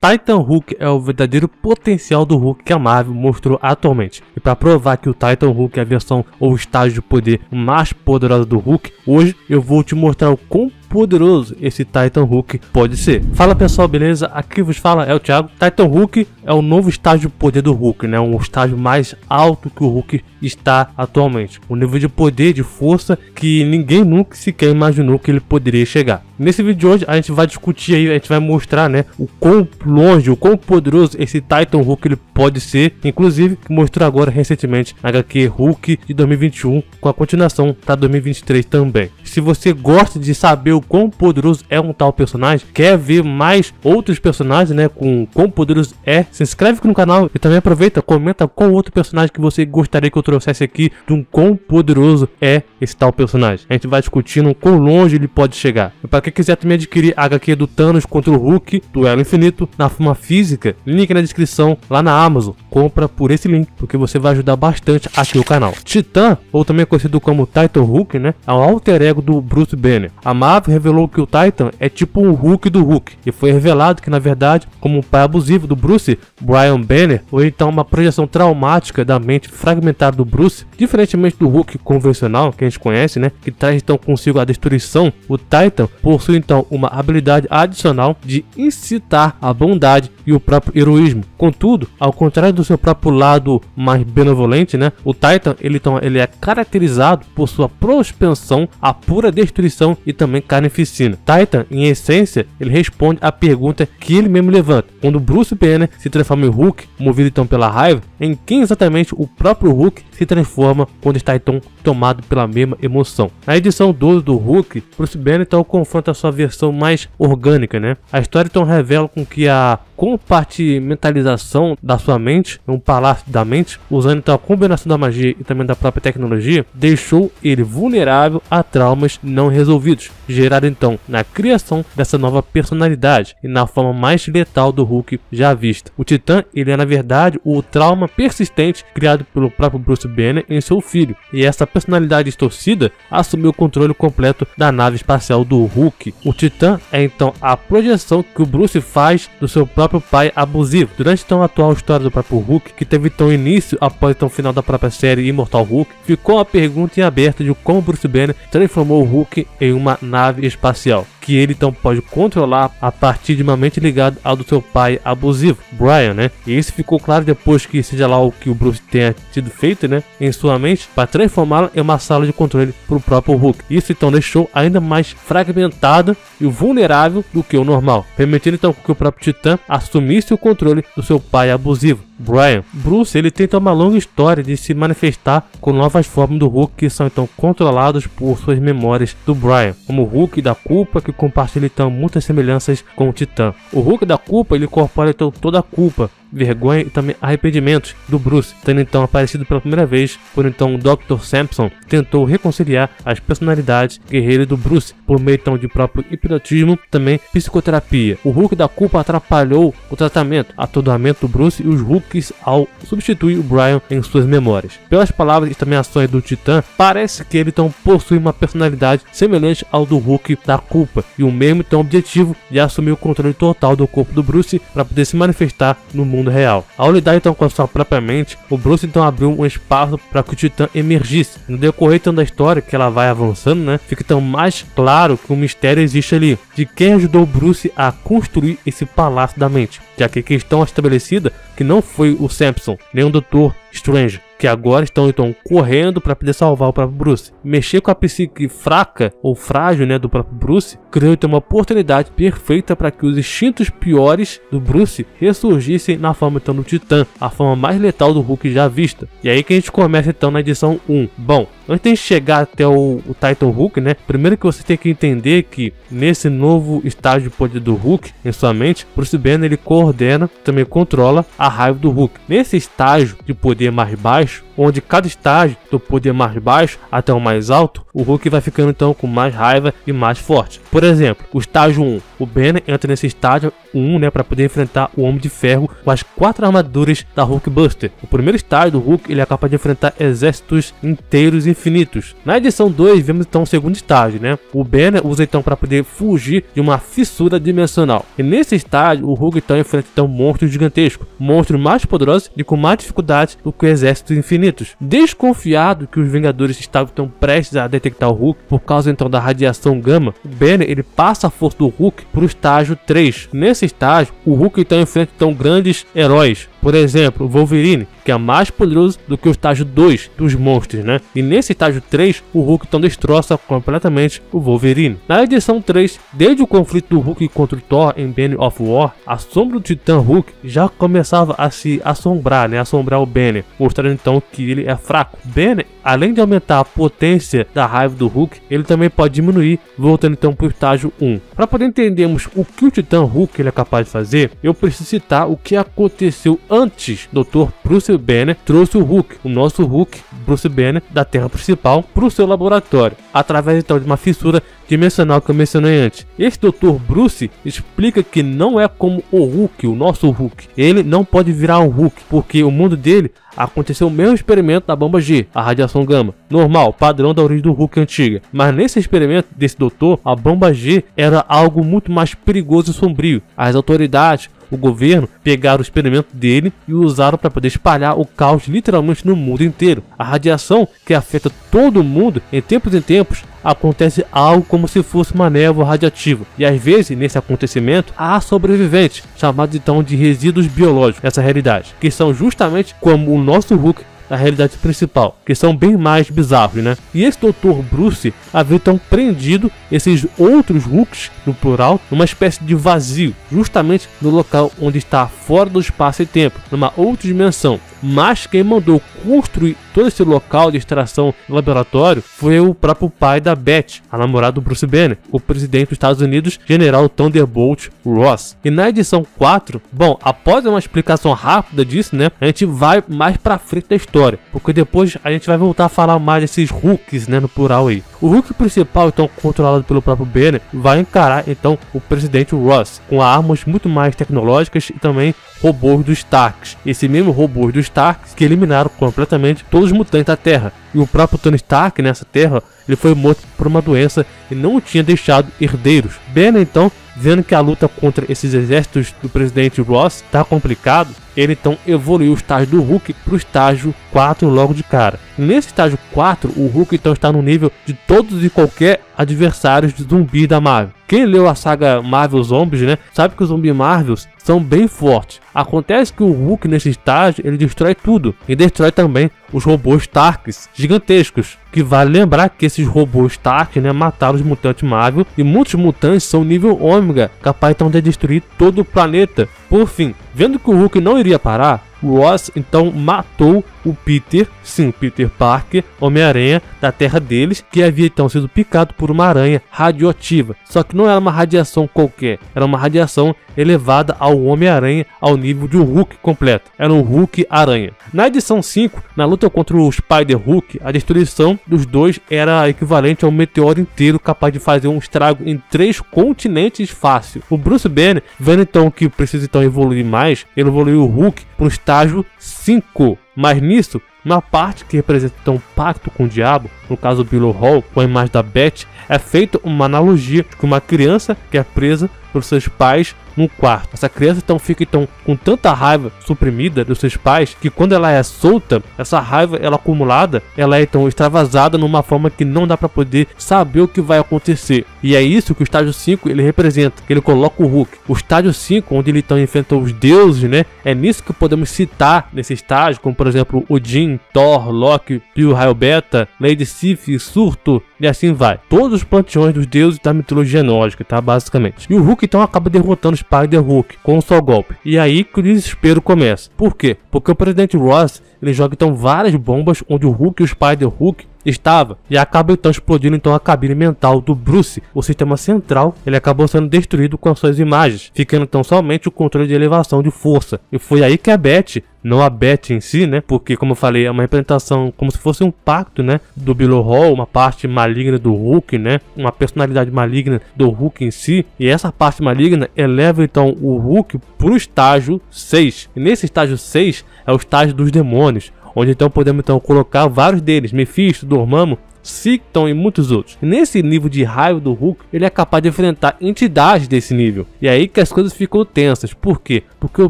Titan Hulk é o verdadeiro potencial do Hulk que a Marvel mostrou atualmente. E para provar que o Titan Hulk é a versão ou estágio de poder mais poderosa do Hulk, hoje eu vou te mostrar o quão poderoso esse Titan Hulk pode ser. Fala pessoal, beleza? Aqui vos fala é o Thiago. Titan Hulk é o novo estágio de poder do Hulk, né? Um estágio mais alto que o Hulk está atualmente. Um nível de poder, de força que ninguém nunca sequer imaginou que ele poderia chegar. Nesse vídeo de hoje a gente vai discutir aí, a gente vai mostrar, né, o quão longe, o quão poderoso esse Titan Hulk ele pode ser. Inclusive, que mostrou agora recentemente na HQ Hulk de 2021 com a continuação para 2023 também. Se você gosta de saber o quão poderoso é um tal personagem, quer ver mais outros personagens, né, com quão poderoso é, se inscreve aqui no canal e também aproveita, comenta qual outro personagem que você gostaria que eu trouxesse aqui, de um quão poderoso é esse tal personagem. A gente vai discutindo o quão longe ele pode chegar. E para quem quiser também adquirir a HQ do Thanos contra o Hulk, Duelo Infinito, na forma física, link na descrição lá na Amazon. Compra por esse link, porque você vai ajudar bastante aqui o canal. Titã, ou também conhecido como Titan Hulk, né, é um alter ego do Bruce Banner. A Marvel revelou que o Titan é tipo um Hulk do Hulk, e foi revelado que na verdade, como um pai abusivo do Bruce, Brian Banner, ou então uma projeção traumática da mente fragmentada do Bruce, diferentemente do Hulk convencional que a gente conhece, né, que traz então consigo a destruição. O Titan possui então uma habilidade adicional de incitar a bondade e o próprio heroísmo. Contudo, ao contrário do seu próprio lado mais benevolente, né, o Titan ele é caracterizado por sua propensão à pura destruição e também carnificina. Titan, em essência, ele responde à pergunta que ele mesmo levanta. Quando Bruce Banner se transforma em Hulk, movido então pela raiva, em quem exatamente o próprio Hulk se transforma quando está então tomado pela mesma emoção. Na edição 12 do Hulk, Bruce Banner então confronta a sua versão mais orgânica, né? A história então revela com que a compartimentalização da sua mente, um palácio da mente, usando então a combinação da magia e também da própria tecnologia, deixou ele vulnerável a traumas não resolvidos, gerado então na criação dessa nova personalidade e na forma mais letal do Hulk já vista. O Titã, ele é na verdade o trauma persistente criado pelo próprio Bruce Banner em seu filho, e essa personalidade distorcida assumiu o controle completo da nave espacial do Hulk. O Titã é então a projeção que o Bruce faz do seu próprio pai abusivo. Durante então a atual história do próprio Hulk, que teve então início após então o final da própria série Imortal Hulk, ficou a pergunta em aberto de como Bruce Banner transformou o Hulk em uma nave espacial, que ele então pode controlar a partir de uma mente ligada ao do seu pai abusivo, Brian, né? E isso ficou claro depois que seja lá o que o Bruce tenha sido feito, né, em sua mente, para transformá-la em uma sala de controle para o próprio Hulk. Isso então deixou ainda mais fragmentada e vulnerável do que o normal, permitindo então que o próprio Titã assumisse o controle do seu pai abusivo, Brian. Bruce, ele tem então uma longa história de se manifestar com novas formas do Hulk que são então controlados por suas memórias do Brian, como o Hulk da culpa, que compartilha então muitas semelhanças com o Titã. O Hulk da culpa, ele incorpora então toda a culpa, vergonha e também arrependimentos do Bruce, tendo então aparecido pela primeira vez quando então o Dr. Sampson tentou reconciliar as personalidades guerreiras do Bruce por meio então de próprio hipnotismo, também psicoterapia. O Hulk da culpa atrapalhou o tratamento, atordoamento do Bruce e os Hulks ao substituir o Brian em suas memórias. Pelas palavras e também ações do Titã, parece que ele então possui uma personalidade semelhante ao do Hulk da culpa e o mesmo então objetivo de assumir o controle total do corpo do Bruce para poder se manifestar no mundo real. Ao lidar então com a sua própria mente, o Bruce então abriu um espaço para que o Titã emergisse. No decorrer então da história, que ela vai avançando, né, fica então mais claro que um mistério existe ali, de quem ajudou o Bruce a construir esse palácio da mente, já que a questão estabelecida que não foi o Sampson, nem o Dr. Strange, que agora estão então correndo para poder salvar o próprio Bruce. Mexer com a psique fraca ou frágil, né, do próprio Bruce criou então uma oportunidade perfeita para que os instintos piores do Bruce ressurgissem na forma então do Titã, a forma mais letal do Hulk já vista. E aí que a gente começa então na edição 1. Bom, antes de chegar até o Titan Hulk, né, primeiro que você tem que entender que nesse novo estágio de poder do Hulk em sua mente, Bruce Banner ele coordena, também controla a raiva do Hulk. Nesse estágio de poder mais baixo, onde cada estágio, do poder mais baixo até o mais alto, o Hulk vai ficando então com mais raiva e mais forte. Por exemplo, o estágio 1, o Banner entra nesse estágio 1, né, para poder enfrentar o Homem de Ferro com as 4 armaduras da Hulkbuster. O primeiro estágio do Hulk, ele é capaz de enfrentar exércitos inteiros infinitos. Na edição 2, vemos então o segundo estágio, né? O Banner usa então para poder fugir de uma fissura dimensional. E nesse estágio, o Hulk então enfrenta então monstros gigantescos, monstros mais poderosos e com mais dificuldade do que exércitos infinitos. Desconfiado que os Vingadores estavam então prestes a detectar o Hulk por causa então da radiação gama, o Banner ele passa a força do Hulk para o estágio 3. Nesse estágio, o Hulk então enfrenta então grandes heróis. Por exemplo, o Wolverine, que é mais poderoso do que o estágio 2 dos monstros, né? E nesse estágio 3, o Hulk então destroça completamente o Wolverine. Na edição 3, desde o conflito do Hulk contra o Thor em Banner of War, a sombra do Titã Hulk já começava a se assombrar, né? Assombrar o Banner, mostrando então que ele é fraco. Banner, além de aumentar a potência da raiva do Hulk, ele também pode diminuir, voltando então para o estágio 1. Para poder entendermos o que o Titã Hulk ele é capaz de fazer, eu preciso citar o que aconteceu antes. Dr. Bruce Banner trouxe o Hulk, o nosso Hulk, Bruce Banner, da Terra principal para o seu laboratório, através então de uma fissura dimensional que eu mencionei antes. Esse Dr. Bruce explica que não é como o Hulk, o nosso Hulk. Ele não pode virar um Hulk, porque o mundo dele aconteceu o mesmo experimento da bomba G, a radiação gama, normal, padrão da origem do Hulk antiga. Mas nesse experimento desse doutor, a bomba G era algo muito mais perigoso e sombrio. As autoridades, o governo, pegaram o experimento dele e o usaram para poder espalhar o caos literalmente no mundo inteiro. A radiação que afeta todo mundo, em tempos, acontece algo como se fosse uma névoa radiativa. E às vezes, nesse acontecimento, há sobreviventes, chamados então de resíduos biológicos dessa realidade, que são justamente como o nosso Hulk da realidade principal, que são bem mais bizarros, né? E esse Dr. Bruce havia então prendido esses outros Hulks, no plural, numa espécie de vazio, justamente no local onde está fora do espaço e tempo, numa outra dimensão. Mas quem mandou construir todo esse local de extração no laboratório foi o próprio pai da Beth, a namorada do Bruce Banner, o presidente dos Estados Unidos, General Thunderbolt Ross. E na edição 4, bom, após uma explicação rápida disso, né, a gente vai mais pra frente da história, porque depois a gente vai voltar a falar mais desses Hulks, né, no plural aí. O Hulk principal, então controlado pelo próprio Banner, vai encarar então o presidente Ross, com armas muito mais tecnológicas e também robôs dos Starks. Esse mesmo robôs dos Starks que eliminaram completamente todos os mutantes da Terra. E o próprio Tony Stark nessa Terra, ele foi morto por uma doença e não tinha deixado herdeiros. Banner então, vendo que a luta contra esses exércitos do presidente Ross está complicado, ele então evoluiu o estágio do Hulk para o estágio 4 logo de cara. Nesse estágio 4, o Hulk então está no nível de todos e qualquer adversários de zumbi da Marvel. Quem leu a saga Marvel Zombies, né, sabe que os zumbi Marvels são bem fortes. Acontece que o Hulk nesse estágio, ele destrói tudo. E destrói também os robôs Starks gigantescos. Que vale lembrar que esses robôs Stark, né, mataram os mutantes Marvel. E muitos mutantes são nível ômega, capaz então de destruir todo o planeta. Por fim, vendo que o Hulk não iria parar, Ross então matou o Peter, sim, Peter Parker, Homem-Aranha da terra deles, que havia então sido picado por uma aranha radioativa. Só que não era uma radiação qualquer, era uma radiação elevada ao Homem-Aranha ao nível de um Hulk completo. Era um Hulk-Aranha. Na edição 5, na luta contra o Spider-Hulk, a destruição dos dois era equivalente a um meteoro inteiro capaz de fazer um estrago em 3 continentes fácil. O Bruce Banner, vendo então que precisa então evoluir mais, ele evoluiu o Hulk para o estágio 5. Mas nisso, uma parte que representa então um pacto com o diabo, no caso o Billow Hall, com a imagem da Beth, é feita uma analogia com uma criança que é presa pelos seus pais num quarto. Essa criança então fica com tanta raiva suprimida dos seus pais que quando ela é solta, essa raiva ela acumulada, ela é então extravasada numa forma que não dá para poder saber o que vai acontecer. E é isso que o estágio 5 ele representa, que ele coloca o Hulk. O estágio 5, onde ele então enfrenta os deuses, né? É nisso que podemos citar nesse estágio, como por exemplo Odin, Thor, Loki, Pio, Raio Beta, Lady Sif, Surtur e assim vai. Todos os panteões dos deuses da mitologia nórdica, tá? Basicamente. E o Hulk então acaba derrotando o Spider-Hulk com um só golpe. E aí que o desespero começa. Por quê? Porque o presidente Ross ele joga então várias bombas onde o Hulk e o Spider-Hulk estava e acaba então explodindo então a cabine mental do Bruce. O sistema central ele acabou sendo destruído com as suas imagens, ficando então somente o controle de elevação de força. E foi aí que a Beth não a Beth em si, né? Porque, como eu falei, é uma representação como se fosse um pacto, né? Do Below Hall, uma parte maligna do Hulk, né? Uma personalidade maligna do Hulk em si. E essa parte maligna eleva então o Hulk pro estágio 6. E nesse estágio 6 é o estágio dos demônios, onde então podemos então colocar vários deles, Mephisto, Dormammu, Cyclone e muitos outros. E nesse nível de raiva do Hulk, ele é capaz de enfrentar entidades desse nível. E é aí que as coisas ficam tensas. Por quê? Porque o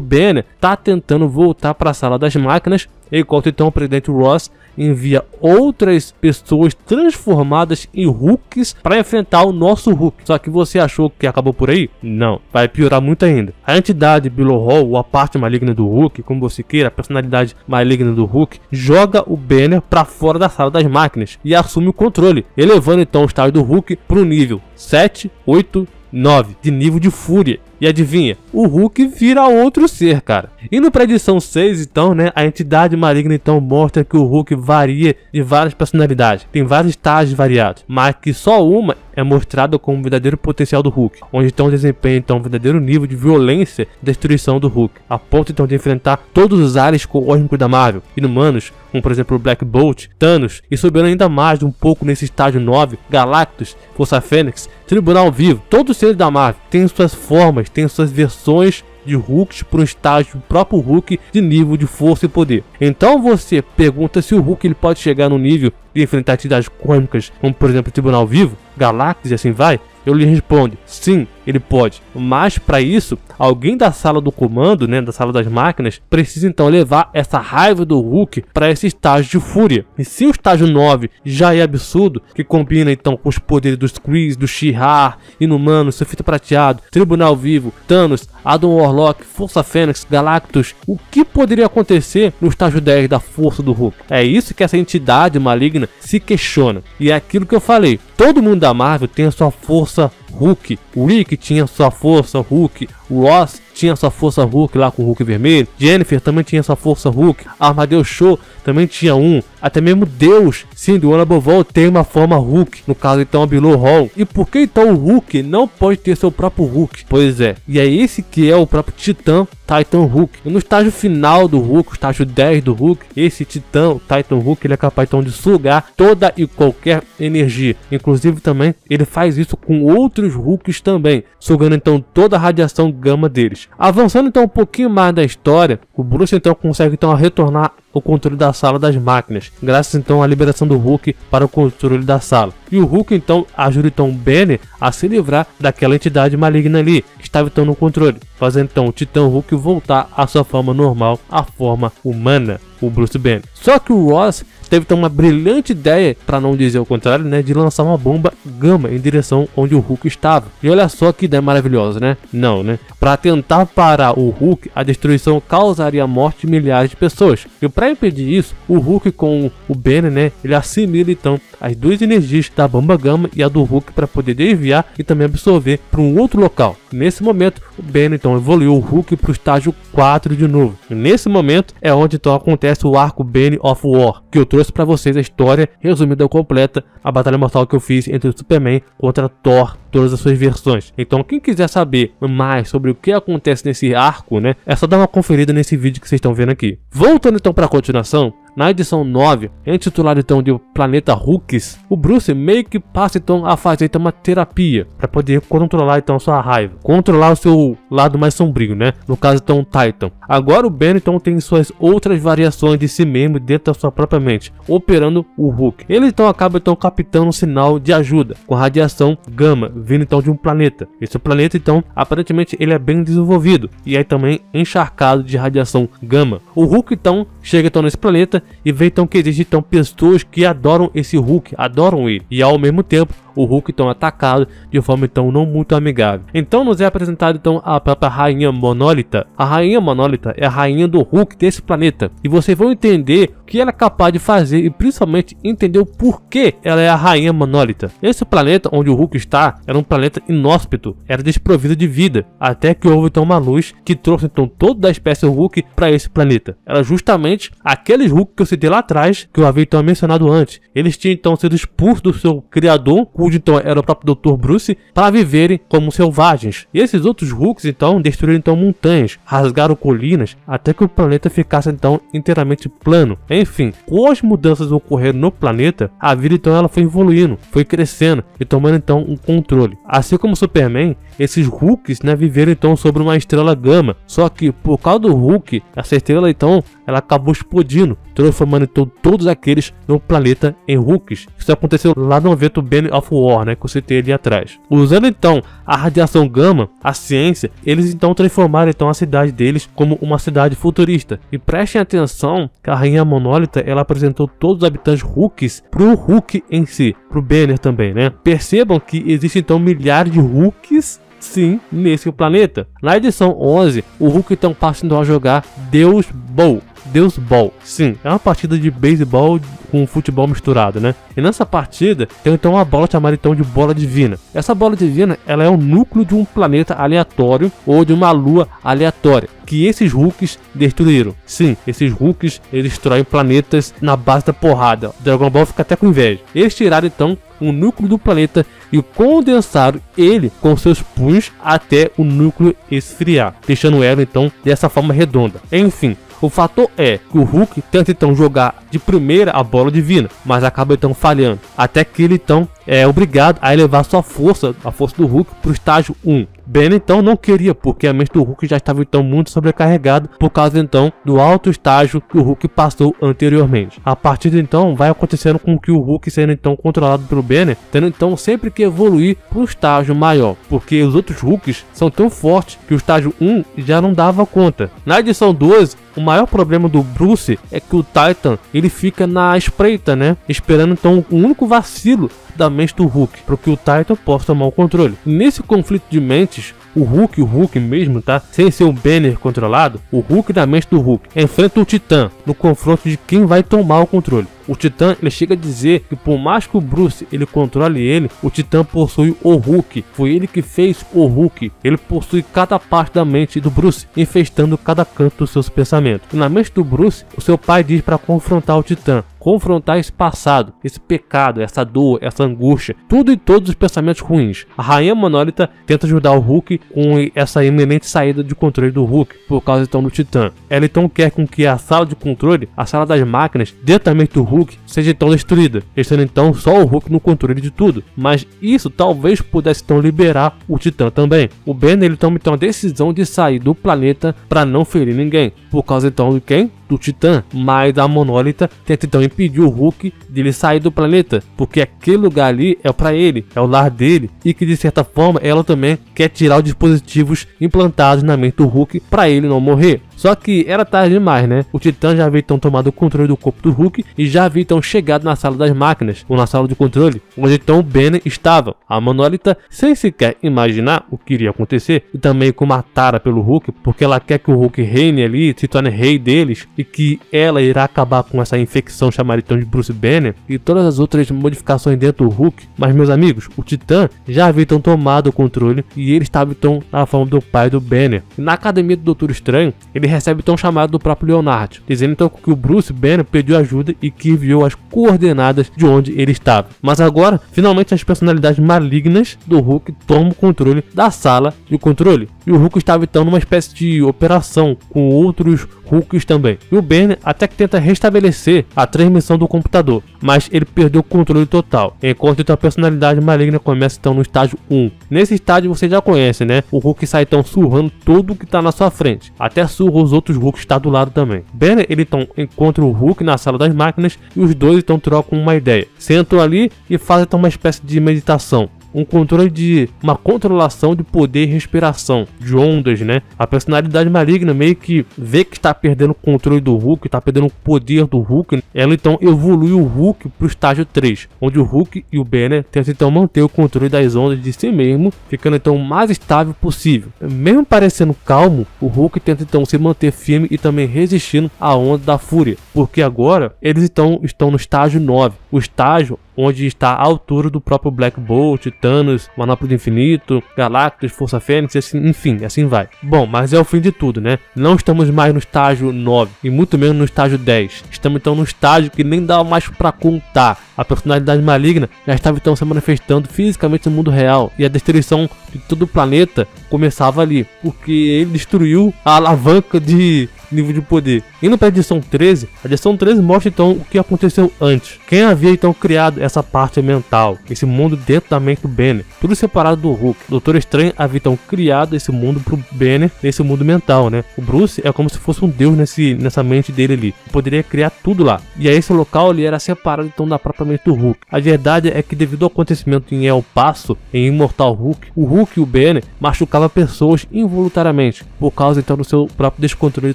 Banner tá tentando voltar para a sala das máquinas, enquanto então o presidente Ross envia outras pessoas transformadas em Hulks para enfrentar o nosso Hulk. Só que você achou que acabou por aí? Não, vai piorar muito ainda. A entidade Below Hall, ou a parte maligna do Hulk, como você queira, a personalidade maligna do Hulk, joga o Banner para fora da sala das máquinas e assume o controle, elevando então o estágio do Hulk para o nível 7, 8, 9 de nível de fúria. E adivinha, o Hulk vira outro ser, cara. Indo pra edição 6, então, né, a entidade maligna então mostra que o Hulk varia de várias personalidades, tem vários estágios variados, mas que só uma é mostrada como o verdadeiro potencial do Hulk, onde então desempenha então um verdadeiro nível de violência e destruição do Hulk, a ponto então de enfrentar todos os ares cósmicos da Marvel, inumanos, como por exemplo o Black Bolt, Thanos, e subindo ainda mais um pouco nesse estágio 9, Galactus, Força Fênix, Tribunal Vivo. Todos os seres da Marvel têm suas formas, têm suas versões de Hulks para um estágio do próprio Hulk de nível de força e poder. Então você pergunta se o Hulk ele pode chegar no nível de enfrentar entidades cósmicas, como por exemplo o Tribunal Vivo, Galactus e assim vai? Eu lhe respondo, sim, ele pode. Mas para isso, alguém da sala do comando, né, da sala das máquinas, precisa então levar essa raiva do Hulk para esse estágio de fúria. E se o estágio 9 já é absurdo, que combina então com os poderes dos Kree, do She-Ra, Inumanos, Surfista Prateado, Tribunal Vivo, Thanos, Adam Warlock, Força Fênix, Galactus, o que poderia acontecer no estágio 10 da força do Hulk? É isso que essa entidade maligna se questiona. E é aquilo que eu falei, todo mundo da Marvel tem a sua força Hulk. O Rick tinha sua força Hulk, o Ross tinha sua força Hulk lá com o Hulk vermelho, Jennifer também tinha sua força Hulk, Armadillo Show também tinha um, até mesmo Deus, sim, do Ana Bovol tem uma forma Hulk, no caso então a Below Hall. E por que então o Hulk não pode ter seu próprio Hulk? Pois é, e é esse que é o próprio Titã, Titan Hulk. E no estágio final do Hulk, o estágio 10 do Hulk, esse Titã, o Titan Hulk, ele é capaz então de sugar toda e qualquer energia, inclusive também ele faz isso com outros Hulks também, sugando então toda a radiação gama deles. Avançando então um pouquinho mais da história, o Bruce então consegue então retornar o controle da sala das máquinas, graças então à liberação do Hulk para o controle da sala. E o Hulk então ajuda então o Banner a se livrar daquela entidade maligna ali, que estava então no controle, fazendo então o Titã Hulk voltar à sua forma normal, a forma humana, o Bruce Banner. Só que o Ross teve então uma brilhante ideia, para não dizer o contrário, né, de lançar uma bomba gama em direção onde o Hulk estava. E olha só que ideia maravilhosa, né? Não, né? Para tentar parar o Hulk, a destruição causaria a morte de milhares de pessoas. E para impedir isso, o Hulk com o Banner, né, ele assimila então as duas energias da bomba gama e a do Hulk para poder desviar e também absorver para um outro local. Nesse momento, o Banner então evoluiu o Hulk para o estágio 4 de novo. E nesse momento é onde então acontece o arco Bane of War, que eu trouxe para vocês a história resumida completa, a batalha mortal que eu fiz entre o Superman contra Thor, todas as suas versões. Então quem quiser saber mais sobre o que acontece nesse arco, né, é só dar uma conferida nesse vídeo que vocês estão vendo aqui. Voltando então para a continuação, na edição 9, intitulada então de Planeta Hulks, o Bruce meio que passa então a fazer então uma terapia para poder controlar então a sua raiva, controlar o seu lado mais sombrio, né? No caso então o Titan. Agora o Ben então tem suas outras variações de si mesmo dentro da sua própria mente, operando o Hulk. Ele então acaba então captando um sinal de ajuda com radiação gama vindo então de um planeta. Esse planeta então aparentemente ele é bem desenvolvido e é também encharcado de radiação gama. O Hulk então chega então nesse planeta e vê então que existem então pessoas que adoram esse Hulk, adoram ele, e ao mesmo tempo o Hulk então atacado de forma então não muito amigável. Então nos é apresentado então a própria Rainha Monólita. A Rainha Monólita é a rainha do Hulk desse planeta, e vocês vão entender o que ela é capaz de fazer e principalmente entender o porquê ela é a Rainha Monólita. Esse planeta onde o Hulk está era um planeta inóspito, era desprovido de vida, até que houve então uma luz que trouxe então toda a espécie Hulk para esse planeta. Era justamente aqueles Hulk que eu citei lá atrás, que eu havia então mencionado antes. Eles tinham então sido expulsos do seu criador, Woody então era o próprio Dr. Bruce, para viverem como selvagens. E esses outros Hulks então destruíram então montanhas, rasgaram colinas, até que o planeta ficasse então inteiramente plano. Enfim, com as mudanças ocorreram no planeta, a vida então ela foi evoluindo, foi crescendo e tomando então um controle. Assim como Superman, esses Hulks, né, viveram então sobre uma estrela gama. Só que por causa do Hulk, essa estrela então ela acabou explodindo, transformando então todos aqueles no planeta em Hulks. Isso aconteceu lá no evento Bane of War, né, que eu citei ali atrás. Usando então a radiação gama, a ciência, eles então transformaram então a cidade deles como uma cidade futurista. E prestem atenção que a Rainha Monólita ela apresentou todos os habitantes Hulks pro Hulk em si, pro Banner também, né? Percebam que existem então milhares de Hulks, sim, nesse planeta. Na edição 11, o Hulk então passa então a jogar Deus Ball. Deus Ball, sim, é uma partida de beisebol com futebol misturado, né? E nessa partida tem então uma bola chamada então de bola divina. Essa bola divina, ela é o núcleo de um planeta aleatório ou de uma lua aleatória que esses Hulks destruíram. Sim, esses Hulks eles destroem planetas na base da porrada. O Dragon Ball fica até com inveja. Eles tiraram então o núcleo do planeta e condensaram ele com seus punhos até o núcleo esfriar, deixando ela então dessa forma redonda. Enfim, o fator é que o Hulk tenta então jogar de primeira a bola divina, mas acaba então falhando, até que ele então é obrigado a elevar sua força, a força do Hulk, para o estágio 1. Banner então não queria, porque a mente do Hulk já estava então muito sobrecarregada por causa então do alto estágio que o Hulk passou anteriormente. A partir de então vai acontecendo com que o Hulk sendo então controlado pelo Banner, tendo então sempre que evoluir para o estágio maior, porque os outros Hulks são tão fortes que o estágio 1 já não dava conta. Na edição 12, o maior problema do Bruce é que o Titan ele fica na espreita, né, esperando então um único vacilo da mente do Hulk, para que o Titan possa tomar o controle. Nesse conflito de mentes, o Hulk mesmo, tá? Sem ser um Banner controlado, o Hulk da mente do Hulk enfrenta o Titã no confronto de quem vai tomar o controle. O Titã ele chega a dizer que por mais que o Bruce ele controle ele, o Titã possui o Hulk. Foi ele que fez o Hulk. Ele possui cada parte da mente do Bruce, infestando cada canto dos seus pensamentos. E na mente do Bruce, o seu pai diz para confrontar o Titã. Confrontar esse passado, esse pecado, essa dor, essa angústia, tudo e todos os pensamentos ruins. A Rainha Monólita tenta ajudar o Hulk com essa iminente saída de controle do Hulk, por causa então do Titã. Ela então quer com que a sala de controle, a sala das máquinas, dentro da mente do Hulk, seja então destruída, deixando então só o Hulk no controle de tudo. Mas isso talvez pudesse então liberar o Titã também. O Banner ele toma então a decisão de sair do planeta para não ferir ninguém, por causa então de quem? Do Titã. Mas a Monólita tenta então impedir o Hulk de ele sair do planeta, porque aquele lugar ali é para ele, é o lar dele, e que de certa forma ela também quer tirar os dispositivos implantados na mente do Hulk para ele não morrer. Só que era tarde demais, né? O Titã já havia então tomado o controle do corpo do Hulk e já havia então chegado na sala das máquinas, ou na sala de controle, onde então o Banner estava. A Monólita, sem sequer imaginar o que iria acontecer, e também com uma tara pelo Hulk, porque ela quer que o Hulk reine ali, se torne rei deles, e que ela irá acabar com essa infecção chamada então de Bruce Banner e todas as outras modificações dentro do Hulk. Mas meus amigos, o Titã já havia então tomado o controle e ele estava então na forma do pai do Banner. E na academia do Doutor Estranho, ele recebe então um chamado do próprio Leonard, dizendo então que o Bruce Banner pediu ajuda e que enviou as coordenadas de onde ele estava. Mas agora, finalmente as personalidades malignas do Hulk tomam o controle da sala de controle. E o Hulk estava então numa espécie de operação com outros Hulks também. E o Banner até que tenta restabelecer a transmissão do computador, mas ele perdeu o controle total, enquanto então a personalidade maligna começa então no estágio 1. Nesse estágio você já conhece, né? O Hulk sai então surrando tudo que está na sua frente, até surra os outros Hulks que está do lado também. Banner ele então encontra o Hulk na sala das máquinas e os dois então trocam uma ideia. Sentam ali e fazem então uma espécie de meditação. Um controle de uma controlação de poder e respiração, de ondas, né? A personalidade maligna meio que vê que está perdendo o controle do Hulk, está perdendo o poder do Hulk. Ela então evolui o Hulk para o estágio 3, onde o Hulk e o Banner tentam então manter o controle das ondas de si mesmo, ficando então o mais estável possível. Mesmo parecendo calmo, o Hulk tenta então se manter firme e também resistindo à onda da fúria, porque agora eles então estão no estágio 9, o estágio onde está a altura do próprio Black Bolt, Thanos, Manopla do Infinito, Galactus, Força Fênix, assim, enfim, assim vai. Bom, mas é o fim de tudo, né? Não estamos mais no estágio 9 e muito menos no estágio 10. Estamos então no estágio que nem dá mais pra contar. A personalidade maligna já estava então se manifestando fisicamente no mundo real e a destruição de todo o planeta começava ali, porque ele destruiu a alavanca de nível de poder. Indo para a edição 13, a edição 13 mostra então o que aconteceu antes. Quem havia então criado essa parte mental, esse mundo dentro da mente do Banner, tudo separado do Hulk. O Doutor Estranho havia então criado esse mundo pro Banner, nesse mundo mental, né? O Bruce é como se fosse um deus nessa mente dele ali. Poderia criar tudo lá. E aí esse local ele era separado então da própria mente do Hulk. A verdade é que devido ao acontecimento em El Paso, em Imortal Hulk, o Hulk e o Banner machucavam pessoas involuntariamente, por causa então do seu próprio descontrole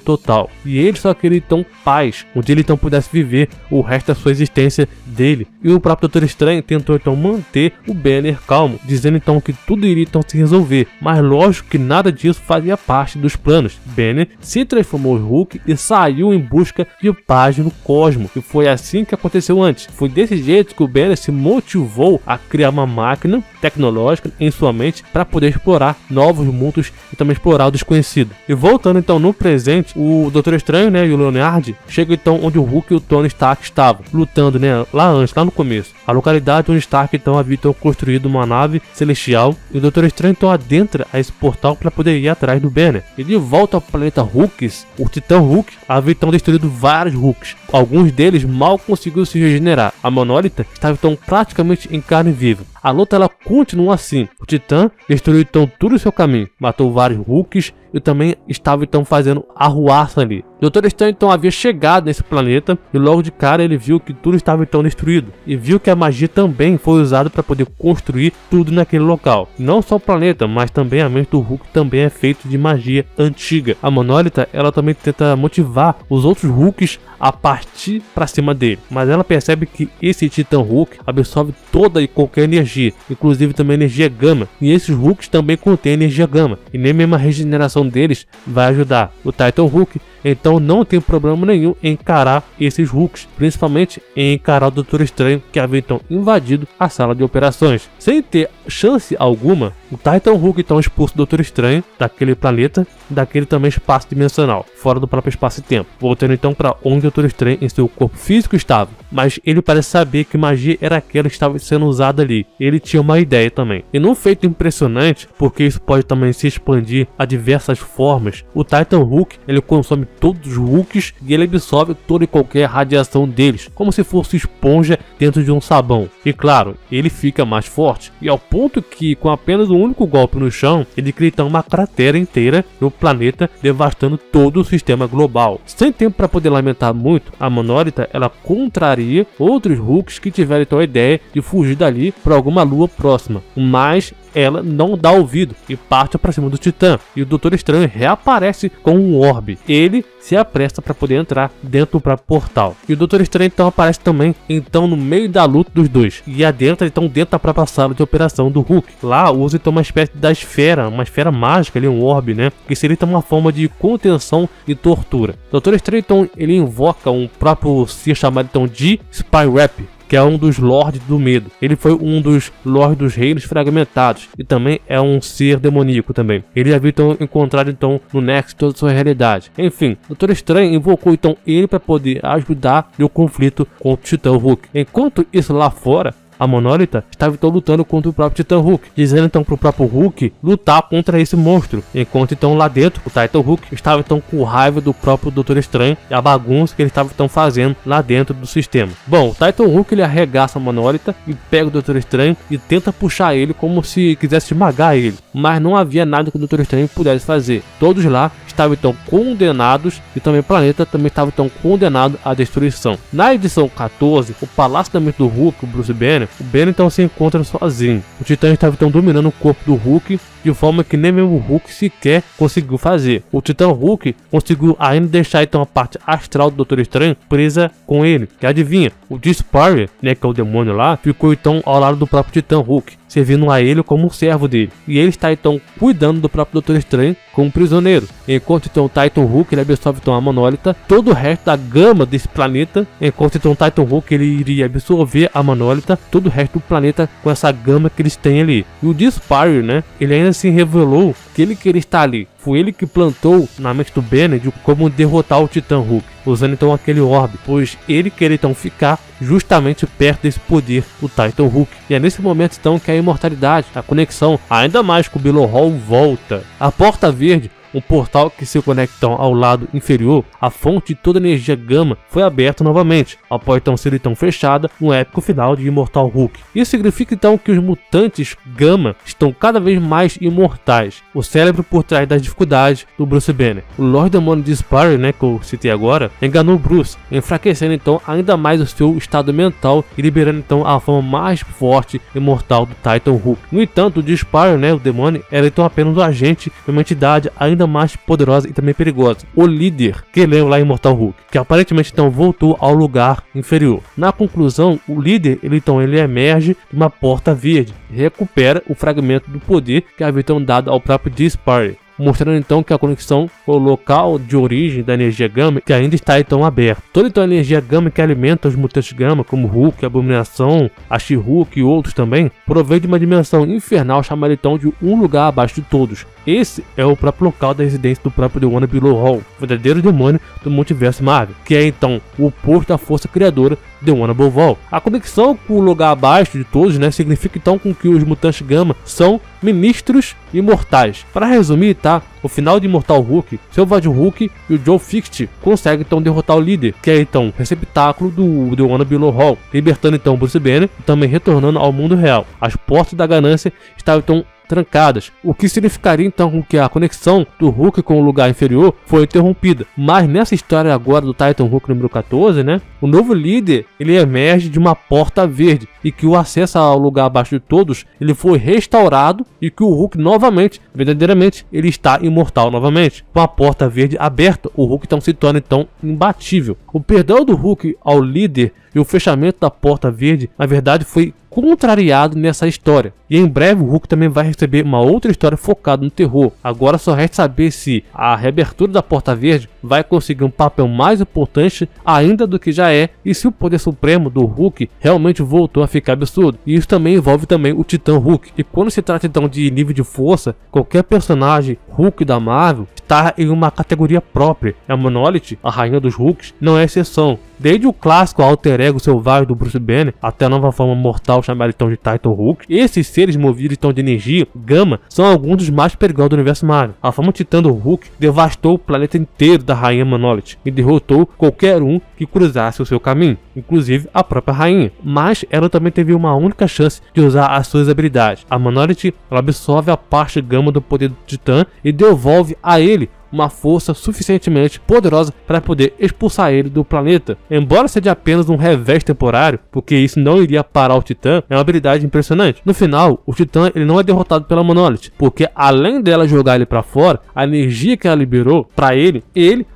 total. E ele só queria então paz, onde ele então pudesse viver o resto da sua existência dele. E o próprio Doutor Estranho tentou então manter o Banner calmo, dizendo então que tudo iria então se resolver. Mas lógico que nada disso fazia parte dos planos. Banner se transformou em Hulk e saiu em busca de paz no cosmos. E foi assim que aconteceu antes. Foi desse jeito que o Banner se motivou a criar uma máquina tecnológica em sua mente para poder explorar novos mundos e também explorar o desconhecido. E voltando então no presente, o Doutor Estranho, né, e o Leonard chegam então onde o Hulk e o Tony Stark estavam, lutando, né, lá no começo. A localidade onde Stark então havia então construído uma nave celestial e o Doutor Estranho então adentra a esse portal para poder ir atrás do Banner. E de volta ao planeta Hulks, o Titã Hulk havia então destruído vários Hulks. Alguns deles mal conseguiu se regenerar. A Monólita estava então praticamente em carne viva. A luta ela continua assim. O Titã destruiu então tudo o seu caminho, matou vários Hulks e também estava então fazendo arruaça ali. O Doutor Estranho então havia chegado nesse planeta e logo de cara ele viu que tudo estava então destruído e viu que a magia também foi usada para poder construir tudo naquele local. Não só o planeta, mas também a mente do Hulk também é feita de magia antiga. A Monólita ela também tenta motivar os outros Hulks a partir para cima dele, mas ela percebe que esse Titã Hulk absorve toda e qualquer energia, inclusive também energia gama, e esses Hulks também contêm energia gama e nem mesmo a regeneração deles vai ajudar. O Titan Hulk então não tem problema nenhum em encarar esses Hulks, principalmente em encarar o Doutor Estranho, que havia então invadido a sala de operações. Sem ter chance alguma, o Titan Hulk então expulsa o Doutor Estranho daquele planeta, daquele também espaço dimensional, fora do próprio espaço e tempo, voltando então para onde o Doutor Estranho em seu corpo físico estava. Mas ele parece saber que magia era aquela que estava sendo usada ali. Ele tinha uma ideia também. E num feito impressionante, porque isso pode também se expandir a diversas formas, o Titan Hulk ele consome todos os Hulks e ele absorve toda e qualquer radiação deles, como se fosse esponja dentro de um sabão. E claro, ele fica mais forte, e ao ponto que com apenas um único golpe no chão, ele cria então uma cratera inteira no planeta, devastando todo o sistema global. Sem tempo para poder lamentar muito, a Monólita ela contraria outros Hulks que tiveram então a ideia de fugir dali para alguma lua próxima, mas ela não dá ouvido e parte para cima do Titã, e o Doutor Estranho reaparece com um orbe. Ele se apressa para poder entrar dentro do próprio portal, e o Doutor Estranho então aparece também então no meio da luta dos dois e adentra então dentro da própria sala de operação do Hulk. Lá usa então uma espécie da esfera, uma esfera mágica ali, um orbe, né, que seria então uma forma de contenção e tortura. O Doutor Estranho então ele invoca um próprio ser chamado então de Spy-Wrap, que é um dos Lordes do Medo. Ele foi um dos Lordes dos Reinos Fragmentados e também é um ser demoníaco também. Ele havia então encontrado então no Nexo toda a sua realidade. Enfim, o Doutor Estranho invocou então ele para poder ajudar no conflito contra o Titã Hulk. Enquanto isso lá fora, a Monólita estava então lutando contra o próprio Titã Hulk, dizendo então para o próprio Hulk lutar contra esse monstro, enquanto então lá dentro o Titan Hulk estava então com raiva do próprio Doutor Estranho e a bagunça que ele estava então fazendo lá dentro do sistema. Bom, o Titan Hulk ele arregaça a Monólita e pega o Doutor Estranho e tenta puxar ele como se quisesse esmagar ele, mas não havia nada que o Doutor Estranho pudesse fazer. Todos lá estavam então condenados e também o planeta também estava então condenado à destruição. Na edição 14, o Palácio da Mente do Hulk, o Bruce Banner, o Banner então se encontra sozinho. O Titã estava então dominando o corpo do Hulk de forma que nem mesmo o Hulk sequer conseguiu fazer. O Titã Hulk conseguiu ainda deixar então a parte astral do Doutor Estranho presa com ele. E adivinha, o Disparer, né, que é o demônio lá, ficou então ao lado do próprio Titã Hulk, servindo a ele como um servo dele. E ele está então cuidando do próprio Doutor Estranho como prisioneiro. Enquanto então o Titan Hulk ele absorve então a Monólita, todo o resto da gama desse planeta, enquanto então o Titan Hulk ele iria absorver a Monólita, todo o resto do planeta com essa gama que eles têm ali. E o Disparer, né, ele ainda se revelou que ele queria estar ali. Foi ele que plantou na mente do Banner de como derrotar o Titã Hulk, usando então aquele orbe, pois ele queria então ficar justamente perto desse poder do Titan Hulk. E é nesse momento então que a imortalidade, a conexão ainda mais com o Below Hall volta. A Porta Verde, um portal que se conecta ao lado inferior, a fonte de toda a energia gama, foi aberta novamente, após então ser então fechada no épico final de Immortal Hulk. Isso significa então que os mutantes gama estão cada vez mais imortais, o cérebro por trás das dificuldades do Bruce Banner. O Lord Demônio Disparer, né, que eu citei agora, enganou Bruce, enfraquecendo então ainda mais o seu estado mental e liberando então a forma mais forte e mortal do Titan Hulk. No entanto, o Disparer, né, o demônio, era então apenas um agente de uma entidade ainda mais poderosa e também perigosa, o líder, que leu lá em Immortal Hulk, que aparentemente então voltou ao lugar inferior. Na conclusão, o líder ele emerge de uma porta verde e recupera o fragmento do poder que havia então dado ao próprio Disparer, mostrando então que a conexão com o local de origem da energia gama que ainda está então aberto. Toda então a energia gama que alimenta os mutantes gama, como Hulk, Abominação, a She-Hulk e outros também, provém de uma dimensão infernal chamada então de um lugar abaixo de todos. Esse é o próprio local da residência do próprio The One Below Hall, o verdadeiro demônio do multiverso Marvel, que é então o oposto da força criadora The One Above All. A conexão com o lugar abaixo de todos, né, significa então com que os mutantes gama são ministros imortais. Para resumir, tá? O final de Immortal Hulk, Selvage Hulk e o Joe Fixt conseguem então derrotar o líder, que é então o receptáculo do The One Below Hall, libertando então Bruce Banner e também retornando ao mundo real. As portas da ganância estavam então trancadas, o que significaria então que a conexão do Hulk com o lugar inferior foi interrompida. Mas nessa história agora do Titan Hulk número 14, né, o novo líder ele emerge de uma porta verde e que o acesso ao lugar abaixo de todos ele foi restaurado e que o Hulk novamente, verdadeiramente, ele está imortal novamente. Com a porta verde aberta, o Hulk então se torna então imbatível. O perdão do Hulk ao líder e o fechamento da porta verde, na verdade, foi contrariado nessa história. E em breve o Hulk também vai receber uma outra história focada no terror. Agora só resta saber se a reabertura da Porta Verde vai conseguir um papel mais importante ainda do que já é, e se o poder supremo do Hulk realmente voltou a ficar absurdo. E isso também envolve também o Titã Hulk. E quando se trata então de nível de força, qualquer personagem Hulk da Marvel está em uma categoria própria. A Monolith, a rainha dos Hulks, não é exceção. Desde o clássico alter ego selvagem do Bruce Banner até a nova forma mortal chamada então de Titan Hulk, esses seres movidos então de energia gama são alguns dos mais perigosos do universo Marvel. A forma titã do Hulk devastou o planeta inteiro da rainha Monolith e derrotou qualquer um que cruzasse o seu caminho, inclusive a própria rainha. Mas ela também teve uma única chance de usar as suas habilidades. A Monolith ela absorve a parte gama do poder do titã e devolve a ele uma força suficientemente poderosa para poder expulsar ele do planeta. Embora seja apenas um revés temporário, porque isso não iria parar o Titã, é uma habilidade impressionante. No final, o Titã ele não é derrotado pela Monolith, porque além dela jogar ele para fora, a energia que ela liberou para ele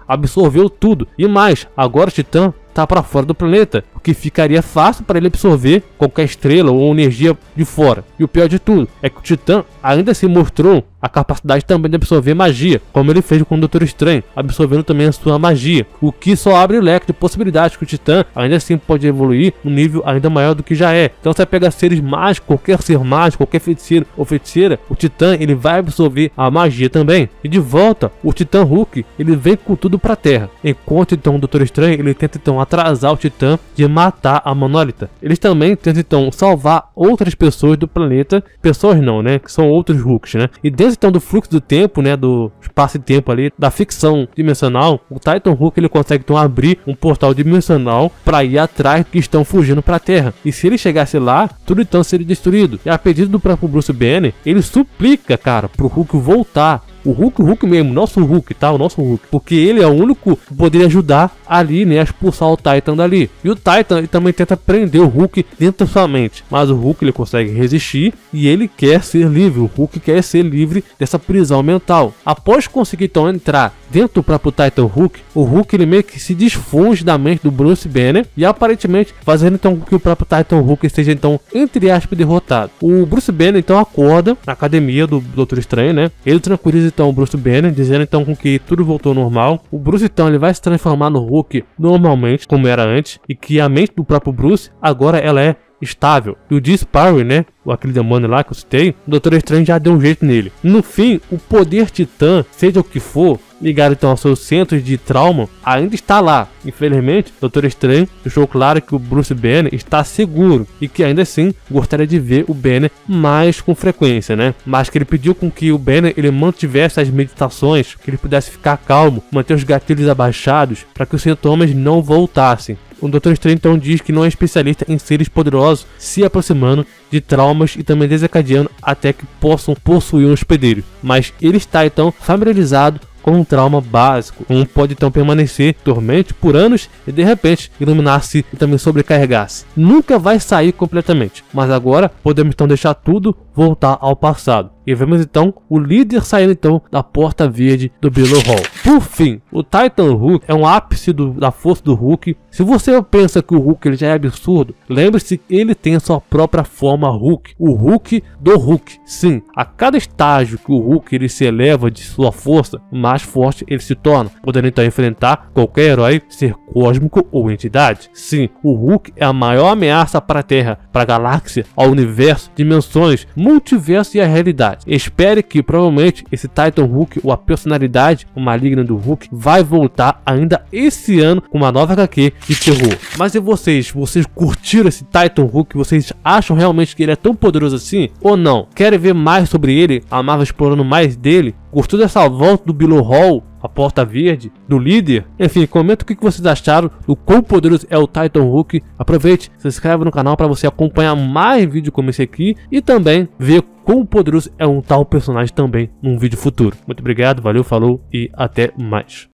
absorveu tudo. E mais, agora o Titã está para fora do planeta, o que ficaria fácil para ele absorver qualquer estrela ou energia de fora. E o pior de tudo é que o Titã ainda se mostrou a capacidade também de absorver magia, como ele fez com o Doutor Estranho, absorvendo também a sua magia, o que só abre o leque de possibilidades que o Titã ainda assim pode evoluir num nível ainda maior do que já é. Então você pega seres mágicos, qualquer ser mágico, qualquer feiticeiro ou feiticeira, o Titã ele vai absorver a magia também. E de volta, o Titã Hulk ele vem com tudo para a Terra, enquanto então o Doutor Estranho ele tenta então atrasar o Titã de matar a Monólita. Eles também tentam então salvar outras pessoas do planeta, pessoas não, né, que são outros Hulks, né, e dentro então do fluxo do tempo, né, do espaço e tempo ali, da ficção dimensional, o Titan Hulk ele consegue então abrir um portal dimensional para ir atrás que estão fugindo para a Terra. E se ele chegasse lá, tudo então seria destruído. E a pedido do próprio Bruce Banner, ele suplica, cara, pro Hulk voltar. O Hulk mesmo, nosso Hulk, tá? O nosso Hulk. Porque ele é o único que poderia ajudar ali, né, a expulsar o Titan dali. E o Titan ele também tenta prender o Hulk dentro da sua mente, mas o Hulk ele consegue resistir e ele quer ser livre. O Hulk quer ser livre dessa prisão mental. Após conseguir então entrar dentro do próprio Titan Hulk, o Hulk ele meio que se desfunde da mente do Bruce Banner e aparentemente fazendo então com que o próprio Titan Hulk seja então, entre aspas, derrotado. O Bruce Banner então acorda na academia do Doutor Estranho, né? Ele tranquiliza então o Bruce Banner, dizendo então com que tudo voltou ao normal. O Bruce então ele vai se transformar no Hulk normalmente, como era antes, e que a mente do próprio Bruce agora ela é estável. E o Disparry, né, aquele demônio lá que eu citei, o Doutor Estranho já deu um jeito nele. No fim, o poder Titã, seja o que for, ligado então aos seus centros de trauma, ainda está lá. Infelizmente, o Doutor Estranho deixou claro que o Bruce Banner está seguro e que ainda assim gostaria de ver o Banner mais com frequência, né? Mas que ele pediu com que o Banner ele mantivesse as meditações, que ele pudesse ficar calmo, manter os gatilhos abaixados para que os sintomas não voltassem. O Doutor Estranho então diz que não é especialista em seres poderosos se aproximando de traumas e também desencadeando até que possam possuir um hospedeiro. Mas ele está então familiarizado com um trauma básico, um pode então permanecer dormente por anos e de repente iluminar-se e também sobrecarregar-se. Nunca vai sair completamente, mas agora podemos então deixar tudo voltar ao passado. E vemos então o líder saindo então da porta verde do Below Hall. Por fim, o Titan Hulk é um ápice da força do Hulk. Se você pensa que o Hulk ele já é absurdo, lembre-se que ele tem a sua própria forma Hulk, o Hulk do Hulk. Sim, a cada estágio que o Hulk ele se eleva de sua força, mais forte ele se torna, podendo então enfrentar qualquer herói, ser cósmico ou entidade. Sim, o Hulk é a maior ameaça para a Terra, para a galáxia, ao universo, dimensões, multiverso e a realidade. Espere que provavelmente esse Titan Hulk, ou a personalidade maligna do Hulk, vai voltar ainda esse ano com uma nova HQ de terror. Mas e vocês? Vocês curtiram esse Titan Hulk? Vocês acham realmente que ele é tão poderoso assim? Ou não? Querem ver mais sobre ele? A Marvel explorando mais dele? Gostou dessa volta do Below Hall, a porta verde, do líder? Enfim, comenta o que vocês acharam do quão poderoso é o Titan Hulk. Aproveite, se inscreve no canal para você acompanhar mais vídeos como esse aqui e também ver quão poderoso é um tal personagem também num vídeo futuro. Muito obrigado, valeu, falou e até mais.